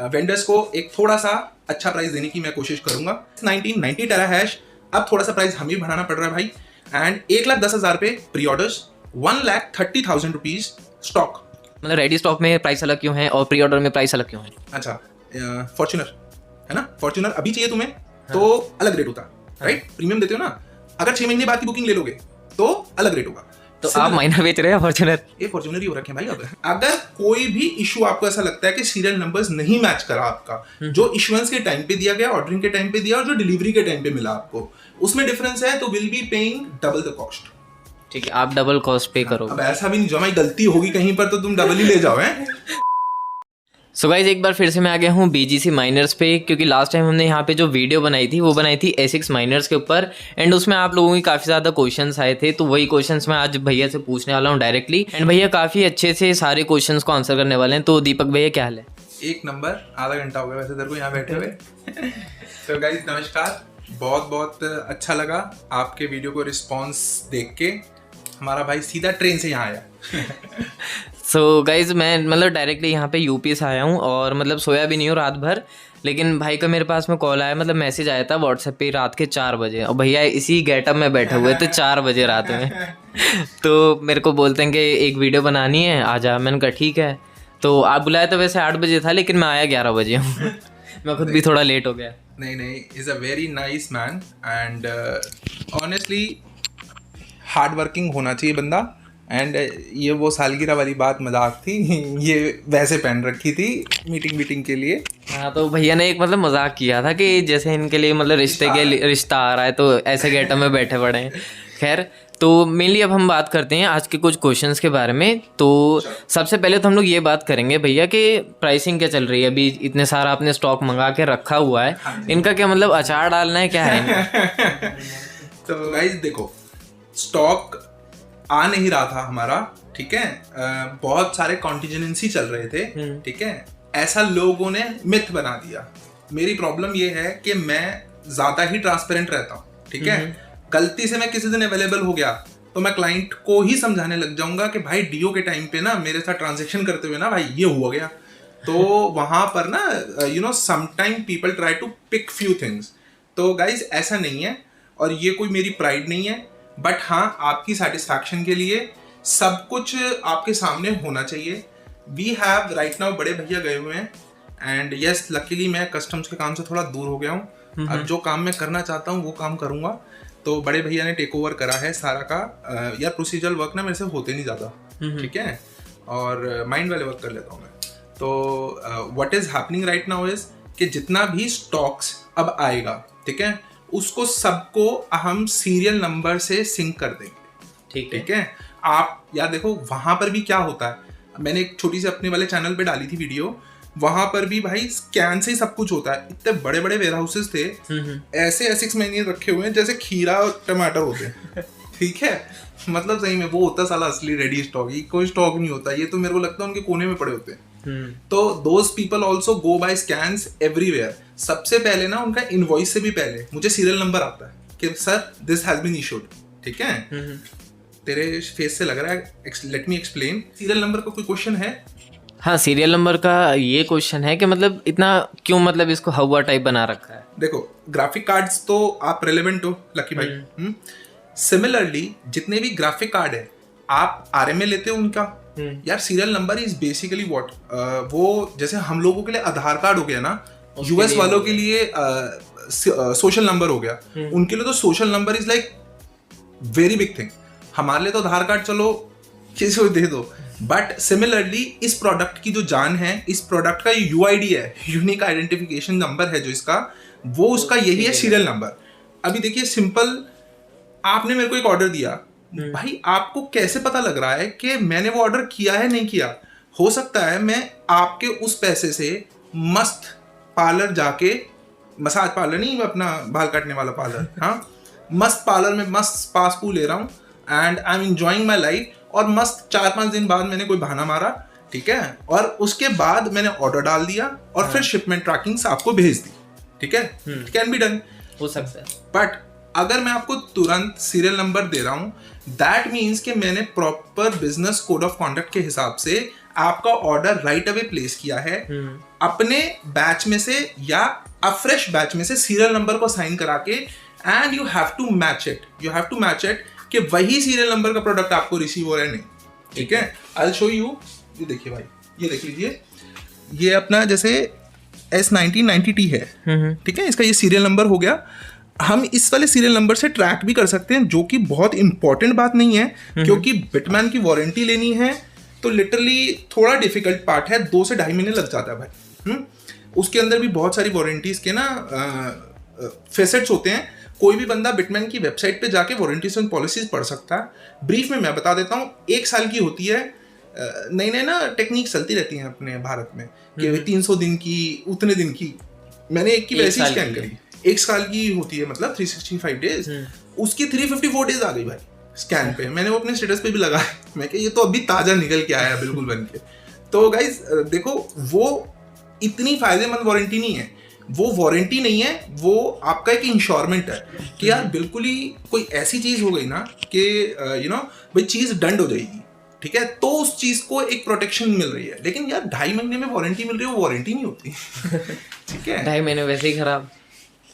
Vendors को एक थोड़ा सा अच्छा प्राइस देने की मैं कोशिश करूंगा। 1990 टेराहैश, अब थोड़ा सा प्राइस हमें बढ़ाना पड़ रहा है भाई। एंड 1,10,000 पे प्री ऑर्डर्स, 1,30,000 रुपीज स्टॉक। मतलब रेडी स्टॉक में प्राइस अलग क्यों है और प्री ऑर्डर में प्राइस अलग क्यों है? अच्छा, फॉर्च्यूनर है ना, फॉर्च्यूनर अभी चाहिए तुम्हें तो अलग रेट होता है, राइट? प्रीमियम देते हो ना, अगर 6 महीने बाद की बुकिंग ले लोगे तो अलग रेट होगा। तो आप माइनर बेच रहे हैं फॉर्च्यूनर? ये फॉर्च्यूनर ही हो रखे हैं भाई। अब अगर कोई भी इशू आपको ऐसा लगता है कि सीरियल नंबर्स नहीं मैच करा आपका, जो इशुएंस के टाइम पे दिया गया, ऑर्डरिंग के टाइम पे दिया और जो डिलीवरी के टाइम पे मिला आपको, उसमें डिफरेंस है, तो will be paying double the cost. ठीक है, आप डबल कॉस्ट पे करो। अब ऐसा भी नहीं जो हमारी गलती होगी कहीं पर तो तुम डबल ही ले जाओ। हैं सो गाइज, एक बार फिर से मैं आ गया हूँ BGC माइनर्स पे, क्योंकि लास्ट टाइम हमने यहाँ पे जो वीडियो बनाई थी वो बनाई थी ASICS माइनर्स के ऊपर, एंड उसमें आप लोगों की काफ़ी ज़्यादा क्वेश्चंस आए थे, तो वही क्वेश्चंस मैं आज भैया से पूछने वाला हूँ डायरेक्टली। एंड भैया काफ़ी अच्छे से सारे क्वेश्चंस को आंसर करने वाले हैं। तो दीपक भैया क्या हाल है? एक नंबर, आधा घंटा हो गया वैसे तेरे को यहाँ बैठे हुए। तो गाइज नमस्कार, बहुत बहुत अच्छा लगा आपके वीडियो को रिस्पॉन्स देख के। हमारा भाई सीधा ट्रेन से यहाँ आया। सो गाइज मैं मतलब डायरेक्टली यहाँ पे यूपी से आया हूँ, और मतलब सोया भी नहीं हूँ रात भर, लेकिन भाई का मेरे पास में कॉल आया, मतलब मैसेज आया था व्हाट्सएप पे रात के 4 बजे, और भैया इसी गेटअप में बैठे हुए थे 4 बजे रात में। तो मेरे को बोलते हैं कि एक वीडियो बनानी है, आ जा। मैंने कहा ठीक है। तो आप बुलाया तो वैसे 8 बजे था, लेकिन मैं आया 11 बजे हूँ। मैं खुद भी थोड़ा लेट हो गया। नहीं, is a very nice man and honestly hard working होना चाहिए बंदा। एंड ये वो सालगिरह वाली बात मजाक थी, ये वैसे पहन रखी थी मीटिंग के लिए। हाँ, तो भैया ने एक मतलब मजाक किया था कि जैसे इनके लिए मतलब रिश्ता आ रहा है, तो ऐसे गेटअप में बैठे पड़े हैं। खैर, तो मेनली अब हम बात करते हैं आज के कुछ क्वेश्चंस के बारे में। तो सबसे पहले तो हम लोग ये बात करेंगे भैया कि प्राइसिंग क्या चल रही है अभी? इतने सारा आपने स्टॉक मंगा के रखा हुआ है, इनका क्या मतलब अचार डालना है, क्या है? तो गाइस देखो, स्टॉक आ नहीं रहा था हमारा, ठीक है, बहुत सारे कॉन्टिजेंसी चल रहे थे, ठीक है, ऐसा लोगों ने मिथ बना दिया। मेरी प्रॉब्लम ये है कि मैं ज्यादा ही ट्रांसपेरेंट रहता हूँ, ठीक है। गलती से मैं किसी दिन अवेलेबल हो गया तो मैं क्लाइंट को ही समझाने लग जाऊंगा कि भाई डीओ के टाइम पे ना मेरे साथ ट्रांजेक्शन करते हुए ना भाई ये हुआ गया। तो वहां पर ना you know sometime people try to pick few things. तो गाइज ऐसा नहीं है, और ये कोई मेरी प्राइड नहीं है, बट हाँ आपकी सेटिस्फैक्शन के लिए सब कुछ आपके सामने होना चाहिए। वी हैव राइट नाउ, बड़े भैया गए हुए हैं, एंड यस लकीली मैं कस्टम्स के काम से थोड़ा दूर हो गया हूँ। अब जो काम मैं करना चाहता हूँ वो काम करूँगा। तो बड़े भैया ने टेक ओवर करा है सारा का। यार प्रोसीजरल वर्क ना मेरे से होते नहीं ज़्यादा, ठीक है, और माइंड वाले वर्क कर लेता हूँ मैं। तो what is happening right now is कि जितना भी स्टॉक्स अब आएगा, ठीक है, उसको सबको हम सीरियल नंबर से सिंक कर देंगे, ठीक है। आप यार देखो वहां पर भी क्या होता है, मैंने एक छोटी सी अपने वाले चैनल पे डाली थी वीडियो, वहां पर भी भाई स्कैन से ही सब कुछ होता है। इतने बड़े बड़े वेयर हाउसेस थे, ऐसे ASICS महीने रखे हुए हैं जैसे खीरा और टमाटर होते हैं, ठीक है। मतलब सही में वो होता साला असली रेडी स्टॉक, ये कोई स्टॉक नहीं होता। ये तो मेरे को लगता है उनके कोने में पड़े होते हैं। तो those people also go by scans everywhere. सबसे पहले ना उनका इनवॉइस से भी पहले मुझे सीरियल नंबर आता है कि sir this has been issued, ठीक है। तेरे फेस से लग रहा है, let me explain. Serial number का कोई क्वेश्चन है? हाँ, सीरियल नंबर का ये क्वेश्चन है कि मतलब इतना क्यों, मतलब इसको हवा टाइप बना रखा है? देखो ग्राफिक कार्ड्स तो आप रेलेवेंट हो लकी भाई। सिमिलरली जितने भी ग्राफिक कार्ड है आप RMA लेते हो उनका, यार serial number is basically what, वो जैसे हम लोगों के लिए आधार कार्ड हो गया ना, US वालों के लिए सोशल नंबर हो गया, उनके लिए तो social number is like very big thing. हमारे लिए तो आधार कार्ड चलो किसी को दे दो, बट सिमिलरली इस प्रोडक्ट की जो जान है, इस प्रोडक्ट का UID है, यूनिक आइडेंटिफिकेशन नंबर है जो इसका, वो उसका यही है सीरियल नंबर। अभी देखिए सिंपल, आपने मेरे को एक ऑर्डर दिया भाई, आपको कैसे पता लग रहा है कि मैंने वो ऑर्डर किया है नहीं किया? हो सकता है मैं आपके उस पैसे से मस्त पार्लर जाके, मसाज पार्लर नहीं, अपना बाल काटने वाला पार्लर, हाँ, मस्त पार्लर में मस्त स्पा स्पू ले रहा हूँ and I am enjoying my life, और मस्त 4-5 दिन बाद मैंने कोई बहाना मारा, ठीक है, और उसके बाद मैंने ऑर्डर डाल दिया और फिर शिपमेंट ट्रैकिंग से आपको भेज दी, ठीक है, कैन बी डन, हो सकता है। बट अगर मैं आपको तुरंत सीरियल नंबर दे रहा हूं, दैट मीन्स कि मैंने proper business code of conduct के हिसाब से आपका ऑर्डर राइट अवे प्लेस किया है, अपने बैच में से या अफ्रेश बैच में से सीरियल नंबर को साइन करा के, and you have to match it कि वही सीरियल नंबर का प्रोडक्ट आपको रिसीव हो रहा है नहीं, ठीक है। आई शो यू, ये देखिए भाई, ये देख लीजिए, ये अपना जैसे S1990T है, ठीक है, इसका ये सीरियल नंबर हो गया। हम इस वाले सीरियल नंबर से ट्रैक भी कर सकते हैं, जो कि बहुत इंपॉर्टेंट बात नहीं है, क्योंकि बिटमैन की वारंटी लेनी है तो लिटरली थोड़ा डिफिकल्ट पार्ट है, 2 से ढाई महीने लग जाता है भाई। उसके अंदर भी बहुत सारी वारंटीज के ना फेसेट्स होते हैं। कोई भी बंदा बिटमैन की वेबसाइट पे जाके वारंटीज एंड पॉलिसीज पढ़ सकता है। ब्रीफ में मैं बता देता हूँ, 1 साल की होती है। नई नई ना टेक्निक चलती रहती हैं अपने भारत में कि 300 दिन की, उतने दिन की। मैंने एक की वैसी स्कैन करी, 1 साल की होती है, मतलब 365 डेज, उसकी 354 डेज आ गई भाई स्कैन पे। मैंने वो अपने स्टेटस पे भी लगाया, मैं कि ये तो अभी ताजा निकल के आया बिल्कुल बन के। तो गाइज देखो, वो इतनी फायदेमंद वारंटी नहीं है, वो वारंटी नहीं है, वो आपका एक इंश्योरमेंट है कि यार बिल्कुल ही कोई ऐसी चीज हो गई ना कि यू नो भाई चीज डंड हो जाएगी, ठीक है, तो उस चीज को एक प्रोटेक्शन मिल रही है। लेकिन यार 2.5 महीने में वारंटी मिल रही है, वो वारंटी नहीं होती। ठीक है, 2.5 महीने वैसे ही खराब।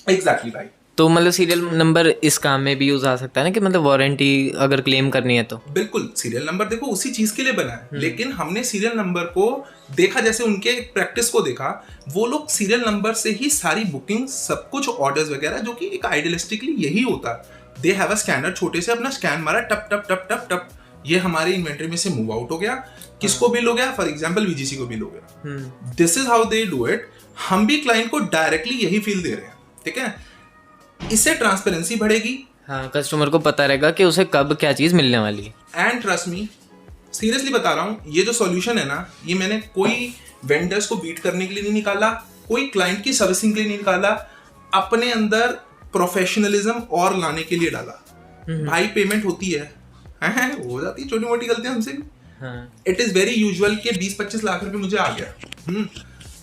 एग्जैक्टली भाई। तो मतलब सीरियल नंबर इस काम में भी यूज आ सकता है ना, कि मतलब वारंटी अगर क्लेम करनी है तो। बिल्कुल, सीरियल नंबर देखो उसी चीज के लिए बना है, लेकिन हमने सीरियल नंबर को देखा, जैसे उनके प्रैक्टिस को देखा, वो लोग सीरियल नंबर से ही सारी बुकिंग, सब कुछ ऑर्डर्स वगैरह, जो कि एक आइडियलिस्टिकली यही होता है। दे हैव अ स्कैनर, छोटे से अपना स्कैन मारा, टप टप टप टप टप, ये हमारे इन्वेंटरी में से मूव आउट हो गया, किसको बिल हो गया, फॉर एग्जांपल VGC को बिल हो गया। This is how they do it. हम भी क्लाइंट को डायरेक्टली यही फील दे रहे हैं, ठीक है। इससे ट्रांसपेरेंसी बढ़ेगी, हाँ, कस्टमर को पता रहेगा कि उसे कब क्या चीज मिलने वाली है। एंड ट्रस्ट मी, सीरियसली बता रहा हूँ, ये जो सॉल्यूशन है ना, ये मैंने कोई वेंडर्स को बीट करने के लिए नहीं निकाला, कोई क्लाइंट की सर्विसिंग के लिए नहीं निकाला, अपने अंदर प्रोफेशनलिज्म और लाने के लिए डाला। भाई पेमेंट होती है, हो जाती है छोटी मोटी गलतियां हमसे भी। इट इज वेरी यूजुअल कि 20-25 लाख रुपए मुझे आ गया।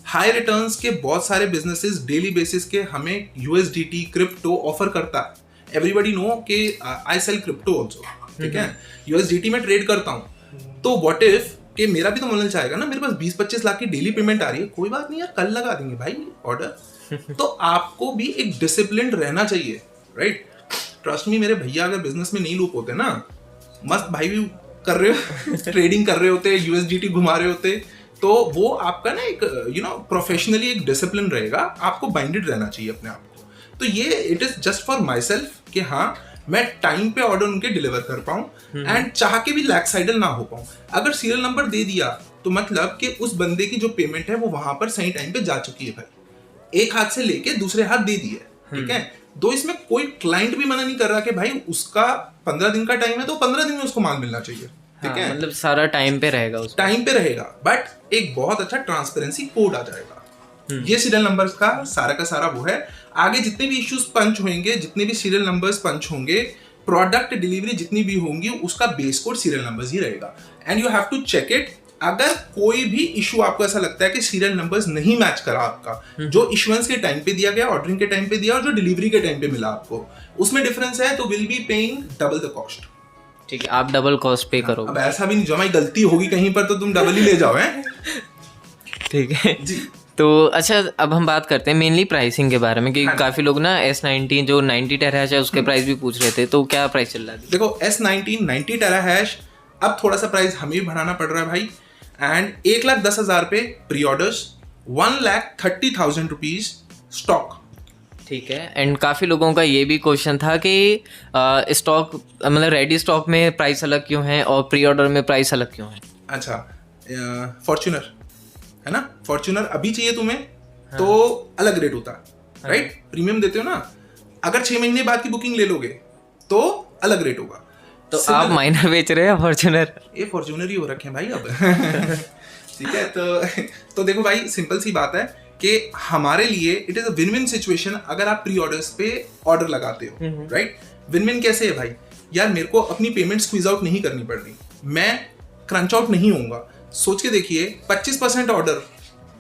हाई रिटर्न्स के बहुत सारे बिजनेसेस डेली बेसिस के हमें USDT क्रिप्टो ऑफर करता है। एवरीबडी नो कि आई सेल क्रिप्टो आल्सो, ठीक है, USDT में ट्रेड करता हूँ। तो व्हाट इफ कि मेरा भी तो मन चाहेगा ना, मेरे पास 20-25 लाख की डेली पेमेंट आ रही है, कोई बात नहीं यार, कल लगा देंगे भाई ऑर्डर। तो आपको भी एक डिसिप्लिन रहना चाहिए, राइट। ट्रस्ट मी, मेरे भैया अगर बिजनेस में नहीं लूप होते ना, मस्त भाई भी कर रहे हो, ट्रेडिंग कर रहे होते, USDT घुमा रहे होते, तो वो आपका ना एक प्रोफेशनली एक डिसिप्लिन रहेगा, आपको बाइंडेड रहना चाहिए अपने आप को। तो ये it is just for my self कि हाँ, मैं टाइम पे ऑर्डर उनके डिलीवर कर पाऊँ, एंड चाह के भी लैक्स आइडल ना हो पाऊँ। अगर सीरियल नंबर दे दिया तो मतलब कि उस बंदे की जो पेमेंट है वो वहां पर सही टाइम पे जा चुकी है भाई, एक हाथ से लेके दूसरे हाथ दे दी है, ठीक है। तो इसमें कोई क्लाइंट भी मना नहीं कर रहा कि भाई उसका 15 दिन का टाइम है तो 15 दिन में उसको माल मिलना चाहिए, ठीक है, मतलब सारा टाइम पे रहेगा, उस टाइम पे रहेगा, बट एक बहुत अच्छा ट्रांसपेरेंसी कोड आ जाएगा। ये सीरियल नंबर्स का सारा वो है। आगे जितने भी इश्यूज पंच होंगे, जितने भी सीरियल नंबर्स पंच होंगे, प्रोडक्ट डिलीवरी जितनी भी होंगी, उसका बेस कोड सीरियल नंबर्स ही रहेगा, and you have to check it. अगर कोई भी इशू आपको ऐसा लगता है कि सीरियल नंबर्स नहीं मैच करा आपका, जो इशुएंस के टाइम पे दिया गया, ऑर्डरिंग के टाइम पे दिया, और जो डिलीवरी के टाइम पे मिला आपको, उसमें डिफरेंस है, तो will be paying double the cost. ठीक है, आप डबल कॉस्ट पे करोगे। अब ऐसा भी नहीं, जो हमारी गलती होगी कहीं पर तो तुम डबल ही ले जाओ, हैं? ठीक है जी। तो अच्छा, अब हम बात करते हैं मेनली प्राइसिंग के बारे में, कि काफी लोग ना S19 जो 90 टेराहैश है उसके प्राइस भी पूछ रहे थे, तो क्या प्राइस चल रहा है? देखो, S19 90 टेराहैश, अब थोड़ा सा प्राइस हमें भी बढ़ाना पड़ रहा है भाई, एंड 1,10,000 पे प्री ऑर्डर्स, 1,30,000 रुपीज स्टॉक। ठीक है, एंड काफ़ी लोगों का ये भी क्वेश्चन था कि स्टॉक, मतलब रेडी स्टॉक में प्राइस अलग क्यों है और प्री ऑर्डर में प्राइस अलग क्यों है? अच्छा, फॉर्च्यूनर है ना, फॉर्च्यूनर अभी चाहिए तुम्हें, हाँ, तो अलग रेट होता है, हाँ, राइट, प्रीमियम देते हो ना। अगर 6 महीने बाद की बुकिंग ले लोगे तो अलग रेट होगा। तो आप माइनर बेच रहे हैं फॉर्च्यूनर? ये फॉर्च्यूनर ही हो रखे हैं भाई अब। ठीक है, तो देखो भाई, सिंपल सी बात है कि हमारे लिए it is a win win situation अगर आप प्री ऑर्डर्स पे ऑर्डर लगाते हो, राइट। विन विन कैसे है भाई, यार मेरे को अपनी पेमेंट स्क्वीज आउट नहीं करनी पड़ रही, मैं क्रंच आउट नहीं होऊंगा। सोच के देखिए, 25% ऑर्डर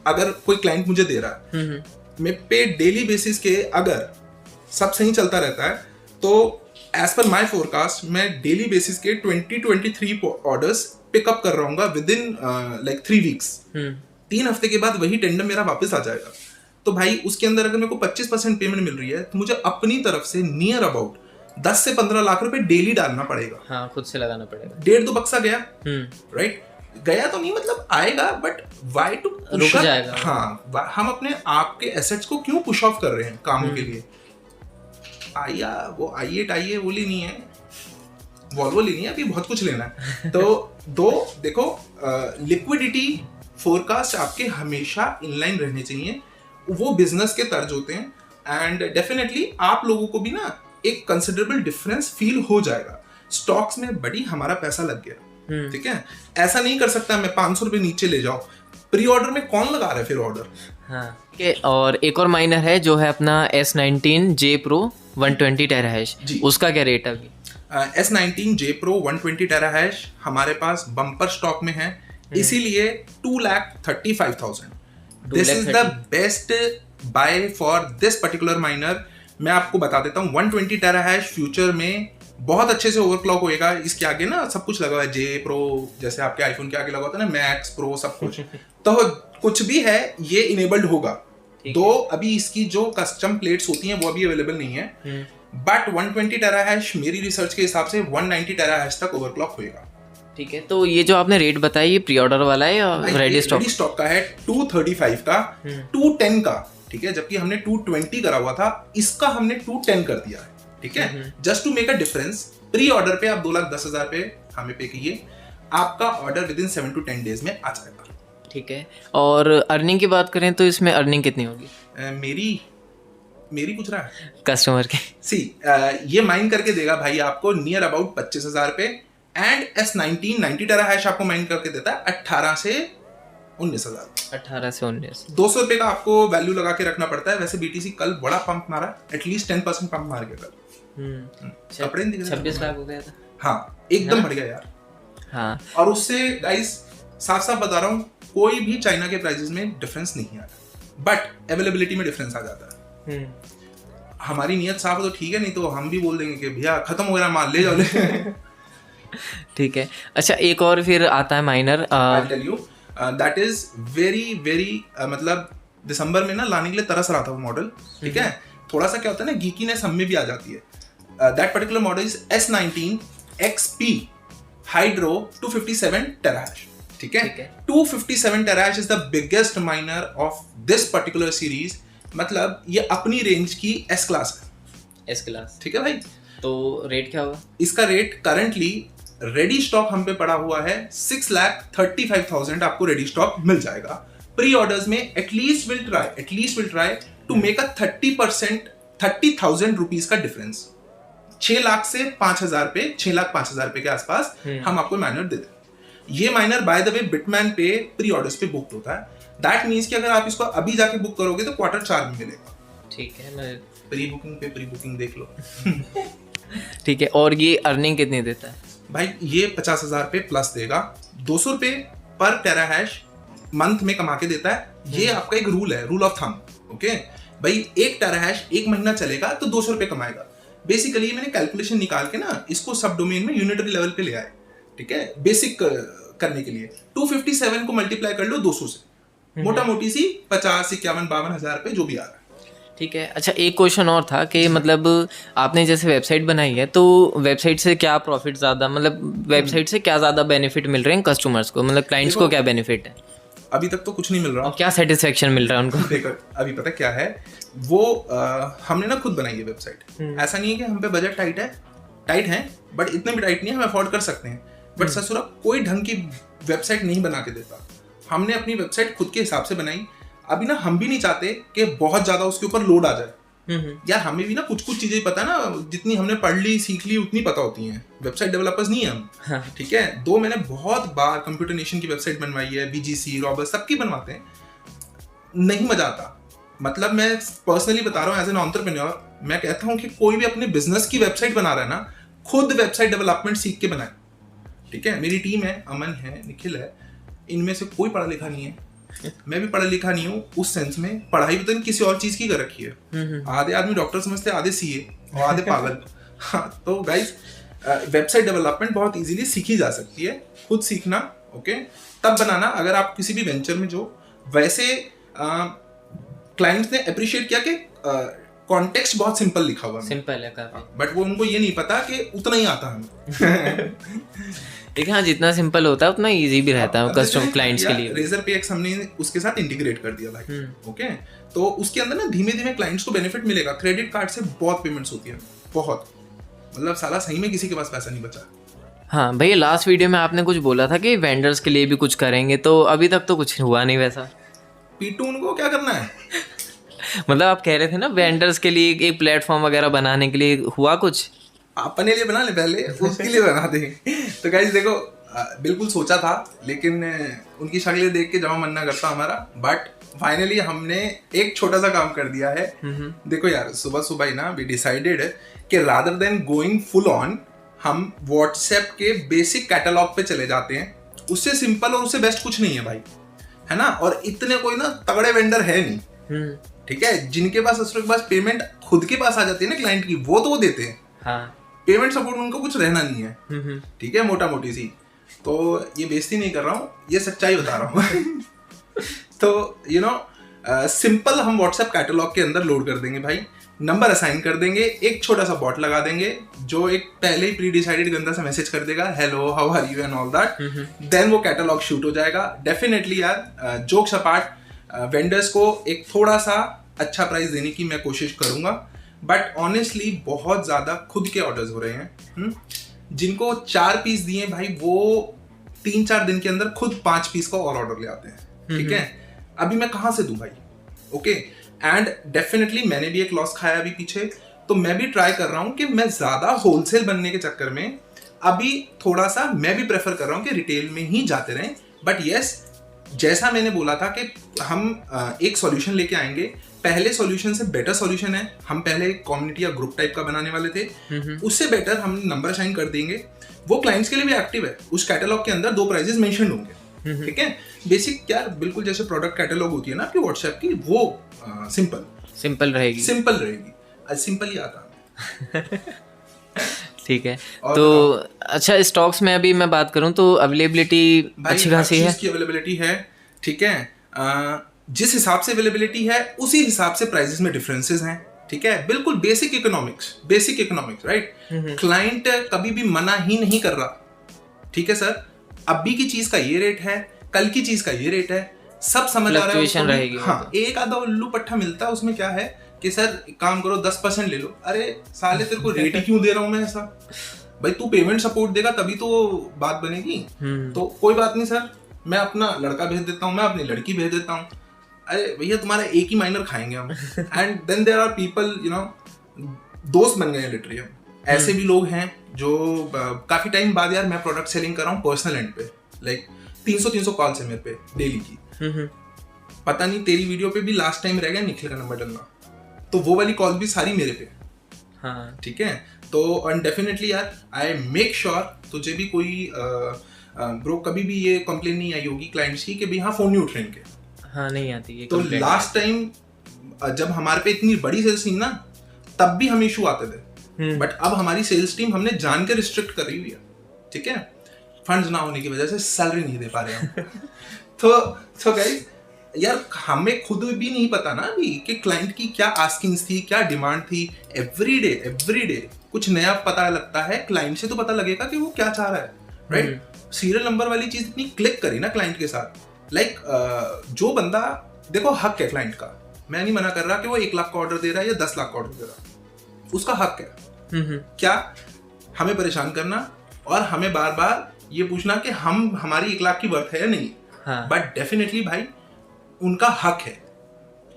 अगर कोई क्लाइंट मुझे दे रहा है, मैं पे डेली बेसिस के अगर सब सही चलता रहता है, तो एज पर माई फोरकास्ट मैं डेली बेसिस के 20-23 ऑर्डर्स पिकअप कर रहा हूँ विद इन लाइक 3 वीक्स, 3 हफ्ते के बाद वही टेंडर मेरा वापस आ जाएगा। तो भाई उसके अंदर अगर मेरे को 25% पेमेंट मिल रही है तो मुझे अपनी तरफ से नियर अबाउट 10 से 15 लाख रुपए डेली डालना पड़ेगा। हाँ, खुद से लगाना पड़ेगा। 1.5 बक्सा गया, राइट, गया तो नहीं मतलब आएगा, बट वाई टू रुक जाएगा। हाँ, हम अपने आप के एसेट्स को क्यों पुश ऑफ कर रहे हैं कामों के लिए। वो आइए वो लेनी है, वॉल्वो लेनी है, अभी बहुत कुछ लेना है। तो देखो लिक्विडिटी फोरकास्ट आपके हमेशा इनलाइन रहने चाहिए, वो बिजनेस के तर्ज होते हैं। एंड डेफिनेटली आप लोगों को भी ना एक कंसिडरेबल डिफरेंस फील हो जाएगा। स्टॉक्स में बड़ी हमारा पैसा लग गया, ठीक है, ऐसा नहीं कर सकता मैं 500 रुपए नीचे ले जाओ। प्री ऑर्डर में कौन लगा रहा है फिर ऑर्डर। हाँ, और एक और माइनर है जो है अपना S19J Pro 120 टेराहैश, उसका क्या रेट है अभी? S19J Pro 120 टेराहैश हमारे पास बम्पर स्टॉक में है, इसीलिए 2,35,000। This is the best buy for this particular miner. मैं आपको बता देता हूँ 120 टेराहैश फ्यूचर में बहुत अच्छे से ओवरक्लॉक होएगा। इसके आगे ना सब कुछ लगा हुआ है, जे प्रो जैसे आपके आईफोन के आगे लगा होता है ना, मैक्स प्रो सब कुछ तो कुछ भी है ये इनेबल्ड होगा। तो अभी इसकी जो कस्टम प्लेट्स होती हैं वो अभी अवेलेबल नहीं है, बट 120 टेराहैश मेरी रिसर्च के हिसाब से 190 टेराहैश तक ओवरक्लॉक होएगा। ठीक है, तो ये जो आपने रेट बताया ये प्री ऑर्डर वाला है या रेडी स्टॉक का है? 235 का, 210 का, ठीक है, जबकि हमने 220 करा हुआ था, इसका हमने 210 कर दिया है, ठीक है, just to make a difference. Pre order पे आप 2,10,000 पे हमें पे कीजिए, आपका order within 7 to 10 days में आ जाएगा। ठीक है, और अर्निंग की बात करें तो इसमें अर्निंग कितनी होगी? मेरी पूछ रहा है कस्टमर के? ये माइन करके देगा भाई आपको नियर अबाउट 25,000 पे, एंड S19 90 टेराहैश आपको माइन करके देता है 18 से 19,000। 18 से 19, 200 रुपए का आपको वैल्यू लगा के रखना पड़ता है। वैसे BTC कल बड़ा पंप मारा, एटलीस्ट 10% पंप मार गया कल। 26 लाख हो गया था। हाँ, एकदम बढ़ गया यार। हाँ, और उससे गाइस साफ साफ बता रहा हूँ, कोई भी चाइना के प्राइसेस में डिफरेंस नहीं आ रहा, बट अवेलेबिलिटी में डिफरेंस आ जाता है। हमारी नियत साफ हो तो ठीक है, नहीं तो हम भी बोल देंगे कि भैया खत्म हो गया माल, ले जाओ। ठीक है, अच्छा एक और फिर आता है minor, I tell you that is very मतलब दिसंबर में ना लाने के लिए तरस रहा था वो मॉडल, ठीक है, थोड़ा सा क्या होता है ना, गीकीनेस हम में भी आ जाती है। That particular model is S19 XP hydro 257 terahash, ठीक है, 257 terahash is the biggest miner of this particular series. मतलब ये अपनी रेंज की S क्लास है, S क्लास, ठीक है भाई। तो रेट क्या होगा इसका? रेट करंटली रेडी स्टॉक हम पे पड़ा हुआ है 6,35,000 आपको रेडी स्टॉक मिल जाएगा। प्री ऑर्डर्स में at least will try to make a 30,000 rupees का डिफरेंस। 6 लाख से 5,000 पे, 6 लाख 5,000 पे के आसपास हम आपको माइनर दे दें। ये minor by the way Whitman पे प्री ऑर्डर्स पे बुक होता है। दैट मींस कि अगर आप इसको अभी जाके बुक करोगे तो Q4 में मिलेगा। ठीक है, मैं प्री बुकिंग देख लो। ठीक है, और ये अर्निंग कितनी देता है भाई? ये 50,000 पे प्लस देगा, 200 रुपए पर टेराहैश मंथ में कमा के देता है। ये आपका एक रूल ऑफ थंब, ओके भाई। 1 टेराहैश 1 महीना चलेगा तो 200 रुपए कमाएगा। बेसिकली मैंने कैलकुलेशन निकाल के ना इसको सब डोमेन में यूनिटरी लेवल पे ले आए, ठीक है, बेसिक करने के लिए। 257 को मल्टीप्लाई कर लो 200 से, मोटा मोटी सी 50, 51, 52,000 पे जो भी आ रहा है। ठीक है, अच्छा एक क्वेश्चन और था कि मतलब आपने जैसे वेबसाइट बनाई है तो वेबसाइट से क्या प्रॉफिट ज़्यादा, मतलब वेबसाइट से क्या ज़्यादा बेनिफिट मिल रहे हैं कस्टमर्स को, मतलब क्लाइंट्स को क्या बेनिफिट है? अभी तक तो कुछ नहीं मिल रहा। और क्या सेटिस्फेक्शन मिल रहा है उनको? देखो अभी पता क्या है, वो हमने ना खुद बनाई है वेबसाइट। ऐसा नहीं है कि हम पे बजट टाइट है, बट इतने भी टाइट नहीं है, हम अफोर्ड कर सकते हैं। बट ससुरा कोई ढंग की वेबसाइट नहीं बना के देता। हमने अपनी वेबसाइट खुद के हिसाब से बनाई। अभी ना हम भी नहीं चाहते कि बहुत ज्यादा उसके ऊपर लोड आ जाए। यार हमें भी ना कुछ चीजें पता ना, जितनी हमने पढ़ ली सीख ली उतनी पता होती हैं। वेबसाइट डेवलपर्स नहीं है हम, ठीक है। मैंने बहुत बार कंप्यूटर नेशन की वेबसाइट बनवाई है, BGC, रॉबर्स, सबकी बनवाते हैं, नहीं मजा आता। मतलब मैं पर्सनली बता रहा हूँ, एज एन एंटरप्रेन्योर मैं कहता हूँ कि कोई भी अपने बिजनेस की वेबसाइट बना रहा है ना, खुद वेबसाइट डेवलपमेंट सीख के बनाए, ठीक है। मेरी टीम है, अमन है, निखिल है, इनमें से कोई पढ़ा लिखा नहीं है। मैं भी पढ़ा लिखा नहीं हूँ उस सेंस में। पढ़ाई भी तो किसी और चीज की कर रखी है। आधे आदमी डॉक्टर समझते, आधे CA और आधे पागल। हाँ, तो गाइस वेबसाइट डेवलपमेंट बहुत इजीली सीखी जा सकती है, खुद सीखना, ओके, तब बनाना अगर आप किसी भी वेंचर में जो। वैसे क्लाइंट्स ने अप्रिशिएट किया कि कॉन्टेक्स्ट बहुत सिंपल लिखा हुआ है, सिंपल है काफी, बट वो उनको ये नहीं पता कि उतना ही आता हमें। लेकिन हाँ, जितना सिंपल होता है उतना इजी भी रहता है कस्टमर क्लाइंट्स के लिए। रेजर पे एक्स हमने उसके साथ इंटीग्रेट कर दिया भाई, ओके, तो उसके अंदर ना धीमे धीमे क्लाइंट्स को बेनिफिट मिलेगा। क्रेडिट कार्ड से बहुत पेमेंट्स होती है, बहुत, मतलब साला सही में किसी के पास पैसा नहीं बचा। हाँ भैया, लास्ट वीडियो में आपने कुछ बोला था कि वेंडर्स के लिए भी कुछ करेंगे, तो अभी तक तो कुछ हुआ नहीं वैसा। पीटू उनको क्या करना है? मतलब आप कह रहे थे ना वेंडर्स के लिए एक प्लेटफॉर्म वगैरह बनाने के लिए, हुआ कुछ? अपने लिए बना ले पहले, उसके लिए बना दे। तो गाइस देखो, बिल्कुल सोचा था, लेकिन उनकी शक्लें देख के जमा मन ना करता हमारा, बट फाइनली हमने एक छोटा सा काम कर दिया है। देखो यार, सुबह सुबह ही ना वी डिसाइडेड कि rather than going full on, हम व्हाट्सएप के बेसिक कैटलॉग पे चले जाते हैं। उससे सिंपल और उससे बेस्ट कुछ नहीं है भाई, है ना। और इतने कोई ना तगड़े वेंडर है नहीं, ठीक है, जिनके पास उसके पास पेमेंट खुद के पास आ जाती है ना क्लाइंट की, वो तो वो देते हैं। हाँ। पेमेंट सपोर्ट उनको कुछ रहना नहीं है, ठीक है, मोटा मोटी सी। तो ये बेइज्जती नहीं कर रहा हूँ, ये सच्चाई बता रहा हूँ। तो यू नो सिंपल हम व्हाट्सएप कैटलॉग के अंदर लोड कर देंगे भाई, नंबर असाइन कर देंगे, एक छोटा सा बॉट लगा देंगे जो एक पहले ही प्री डिसाइडेड गंदा सा मैसेज कर देगा, hello how are you and all that. Then वो कैटलॉग शूट हो जाएगा। डेफिनेटली यार, जोक्स अपार्ट, वेंडर्स को एक थोड़ा सा अच्छा प्राइस देने की मैं कोशिश करूंगा, बट ऑनेस्टली बहुत ज्यादा खुद के ऑर्डर्स हो रहे हैं। जिनको 4 पीस दिए भाई, वो 3-4 दिन के अंदर खुद 5 पीस का और ऑर्डर ले आते हैं, ठीक है। अभी मैं कहां से दूं भाई, ओके। एंड डेफिनेटली मैंने भी एक लॉस खाया अभी पीछे, तो मैं भी ट्राई कर रहा हूं कि मैं ज्यादा होलसेल बनने के चक्कर में अभी थोड़ा सा मैं भी प्रेफर कर रहा हूं कि रिटेल में ही जाते रहें। बट यस, जैसा मैंने बोला था कि हम एक सॉल्यूशन लेके आएंगे, पहले सॉल्यूशन से बेटर सॉल्यूशन है। हम पहले एक कम्युनिटी या ग्रुप टाइप का बनाने वाले थे, उससे बेटर हम नंबर असाइन कर देंगे। वो क्लाइंट्स के लिए भी एक्टिव है, उस कैटलॉग के अंदर 2 प्राइजेस मेंशन होंगे, ठीक है। बेसिक क्या, बिल्कुल जैसे प्रोडक्ट कैटलॉग होती है ना आपकी व्हाट्सएप की, वो सिंपल रहेगी, सिंपल ही आता। ठीक है। तो अच्छा, स्टॉक्स में अभी मैं बात करूं तो अवेलेबिलिटी अच्छी खासी है, की अवेलेबिलिटी है, ठीक है। जिस हिसाब से अवेलेबिलिटी है उसी हिसाब से प्राइसेस में डिफरेंसेस हैं, ठीक है। बिल्कुल बेसिक इकोनॉमिक्स, राइट। क्लाइंट कभी भी मना ही नहीं कर रहा, ठीक है सर, अभी की चीज का ये रेट है, कल की चीज का ये रेट है, सब समझ आ रहा है। हाँ, एक आधा उल्लू पट्टा मिलता है, उसमें क्या है कि सर काम करो 10% ले लो। अरे साले, तेरे को रेट ही क्यों दे रहा हूं मैं ऐसा? भाई तू पेमेंट सपोर्ट देगा तभी तो बात बनेगी। तो कोई बात नहीं सर, मैं अपना लड़का भेज देता हूँ, मैं अपनी लड़की भेज देता हूँ। अरे भैया तुम्हारा एक ही माइनर खाएंगे हम। And then there are people, you know, दोस्त बन गए हैं लिटरली हम। ऐसे भी लोग हैं जो काफी टाइम बाद, यार मैं प्रोडक्ट सेलिंग कर रहा हूँ पर्सनल एंड पे, लाइक 300 कॉल्स है मेरे पे डेली की। पता नहीं तेरी वीडियो पे भी लास्ट टाइम रह गया निखिल का नंबर डलना, तो वो वाली कॉल भी सारी मेरे पे, हाँ ठीक है। तो एंड डेफिनेटली यार आई मेक श्योर तुझे भी कोई ब्रो कभी भी ये कंप्लेन नहीं आई होगी क्लाइंट्स की कि भाई हाँ फोन नहीं उठ रहे इनके। हाँ नहीं आती ये। तो लास्ट टाइम जब हमारे पे इतनी बड़ी सेल्स टीम ना, तब भी हमें इशू आते थे, बट अब हमारी सेल्स टीम हमने जान के रिस्ट्रिक्ट कर रही हुई है, ठीक है, फंड्स ना होने की वजह से सैलरी नहीं दे पा रहे हम। तो गाइस यार हमें खुद भी नहीं पता ना अभी कि क्लाइंट की क्या आस्किंग्स थी, क्या डिमांड थी। एवरी डे कुछ नया पता लगता है, क्लाइंट से तो पता लगेगा कि वो क्या चाह रहा है, राइट। सीरियल नंबर वाली चीज इतनी क्लिक करी ना क्लाइंट के साथ, लाइक जो बंदा, देखो हक है क्लाइंट का, मैं नहीं मना कर रहा कि वो 1 लाख का ऑर्डर दे रहा है या 10 लाख का ऑर्डर दे रहा है, उसका हक है क्या हमें परेशान करना और हमें बार बार ये पूछना कि हम हमारी 1 लाख की वर्थ है या नहीं। बट डेफिनेटली भाई उनका हक है,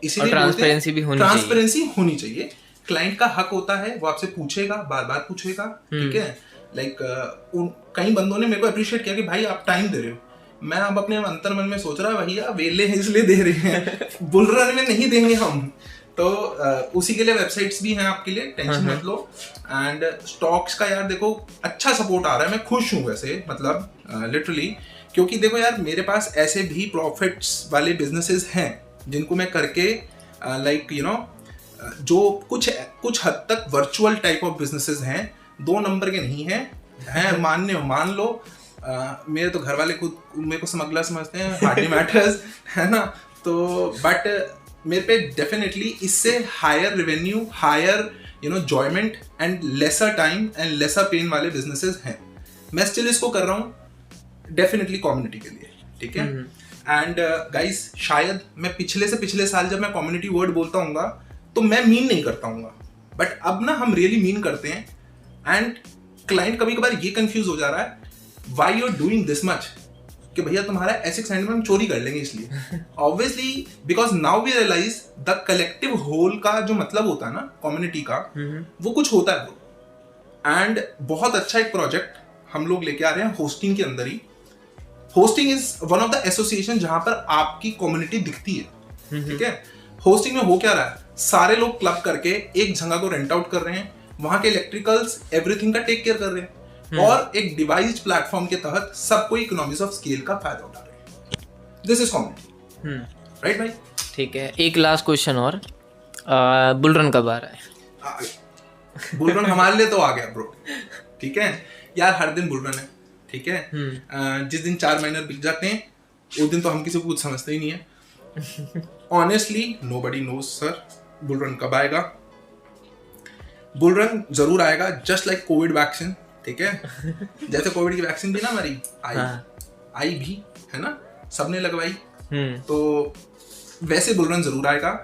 इसीलिए ट्रांसपेरेंसी भी होनी चाहिए। क्लाइंट का हक होता है, वो आपसे पूछेगा, बार बार पूछेगा, ठीक है। लाइक कई बंदों ने मेरे को अप्रिशिएट किया कि भाई आप टाइम दे रहे हो। मैं अब अपने अंतर मन में सोच रहा भैया वेले हैं इसलिए दे रहे हैं, बुल रन में नहीं देंगे हम। तो उसी के लिए वेबसाइट्स भी हैं आपके लिए, टेंशन मत लो। एंड स्टॉक्स का यार देखो अच्छा सपोर्ट आ रहा है, मैं खुश हूँ वैसे, मतलब लिटरली, क्योंकि देखो यार मेरे पास ऐसे भी प्रॉफिट्स वाले बिजनेसेस हैं जिनको मैं करके लाइक यू नो जो कुछ हद तक वर्चुअल टाइप ऑफ बिजनेसेस हैं 2 नंबर के नहीं हैं मानने हो मान लो। मेरे तो घर वाले खुद मेरे को स्मगलर समझते हैं, हार्डली मैटर्स, है ना। तो बट मेरे पे डेफिनेटली इससे higher revenue, higher enjoyment and lesser time and lesser pain वाले बिजनेसेस हैं। मैं स्टिल इसको कर रहा हूँ डेफिनेटली कम्युनिटी के लिए, ठीक है। एंड गाइस शायद मैं पिछले साल जब मैं कम्युनिटी वर्ड बोलता हूँ तो मैं मीन नहीं करता हूँ, बट अब ना हम रियली मीन करते हैं। एंड क्लाइंट कभी कभार ये कंफ्यूज हो जा रहा है why you are doing this much, कि भैया तुम्हारा एसिक्स हैंड में हम चोरी कर लेंगे इसलिए। Obviously because now we realise the collective whole का जो मतलब होता है ना कम्युनिटी का, वो कुछ होता है वो। एंड बहुत अच्छा एक प्रोजेक्ट हम लोग लेके आ रहे हैं होस्टिंग के अंदर ही। Hosting is one of the association जहां पर आपकी कम्युनिटी दिखती है, ठीक है। होस्टिंग में हो क्या रहा है, सारे लोग क्लब करके एक जगह को रेंट आउट कर रहे हैं, वहां के इलेक्ट्रिकल्स एवरीथिंग का टेक केयर कर रहे हैं, और एक डिवाइस्ड प्लेटफॉर्म के तहत सबको इकोनॉमिक्स ऑफ स्केल का फायदा उठा रहे हैं। दिस इज कम्युनिटी, राइट भाई? ठीक है, एक लास्ट क्वेश्चन और, बुलरन कब आ रहा है? बुलरन हमारे लिए तो आ गया ब्रो, ठीक है यार, हर दिन बुलरन है, ठीक है। जिस दिन 4 महीने बिक जाते हैं उस दिन तो हम किसी को कुछ समझते ही नहीं है। Honestly nobody knows sir bull run कब आएगा। बुलरन जरूर आएगा, जस्ट लाइक कोविड वैक्सीन, ठीक है। जैसे कोविड की वैक्सीन भी ना हमारी आई भी है ना, सबने लगवाई, तो वैसे बुलरन जरूर आएगा।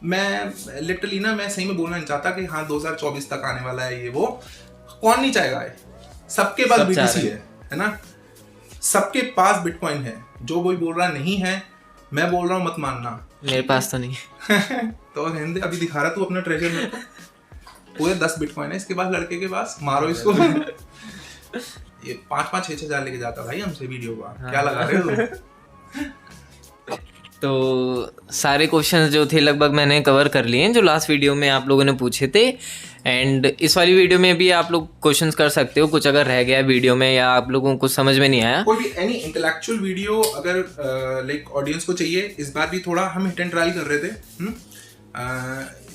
मैं लिटरली ना मैं सही में बोलना नहीं चाहता कि हाँ 2024 तक आने वाला है ये वो, कौन नहीं चाहेगा। सबके पास बीटीसी है ना, सबके पास बिटकॉइन है। जो कोई बोल रहा नहीं है, मैं बोल रहा हूँ मत मानना, मेरे पास तो नहीं तो हिंदी अभी दिखा रहा तू अपना ट्रेजर मेरे को, पूरे 10 बिटकॉइन है इसके पास, लड़के के पास, मारो इसको। ये 5-5, 6-6 हजार लेके जाता भाई हमसे वीडियो का, क्या लगा रहे हो तुम? तो सारे क्वेश्चंस जो थे लगभग मैंने कवर कर लिए हैं जो लास्ट वीडियो में आप लोगों ने पूछे थे। एंड इस वाली वीडियो में भी आप लोग क्वेश्चंस कर सकते हो, कुछ अगर रह गया वीडियो में या आप लोगों को समझ में नहीं आया, कोई भी एनी इंटेलेक्चुअल वीडियो अगर लाइक ऑडियंस को चाहिए। इस बार भी थोड़ा हम हिट एंड ट्रायल कर रहे थे,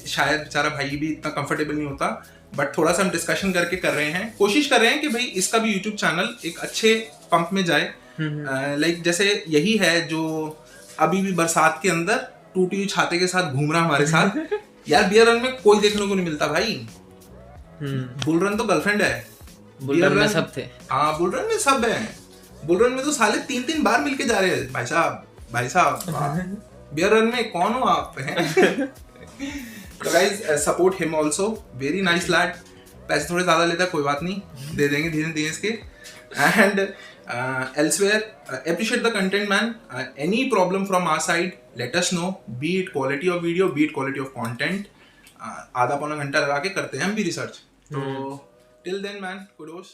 शायद बेचारा भाई भी इतना कंफर्टेबल नहीं होता, बट थोड़ा सा हम डिस्कशन करके कर रहे हैं, कोशिश कर रहे हैं कि भाई इसका भी यूट्यूब चैनल एक अच्छे पंप में जाए। लाइक जैसे यही है जो अभी भी बरसात के अंदर टूटी हुई छाते के साथ घूम रहा हमारे साथ। यार बियर रन में कोई देखने को नहीं मिलता भाई, बुलरन तो गर्लफ्रेंड है, बुलरन में सब थे। हाँ बुलरन में सब है, बुलरन में तो साले 3-3 बार मिलके जा रहे हैं भाई साहब। बियर रन में कौन हो आप? तो guys support him also, very nice lad. पैसे थोड़े ज्यादा लेता है, कोई बात नहीं, दे देंगे धीरे धीरे इसके। And elsewhere appreciate the content man, any problem from our side let us know, be it quality of video, be it quality of content। आधा पौना घंटा लगा के करते हैं हम भी रिसर्च। तो till then man, kudos।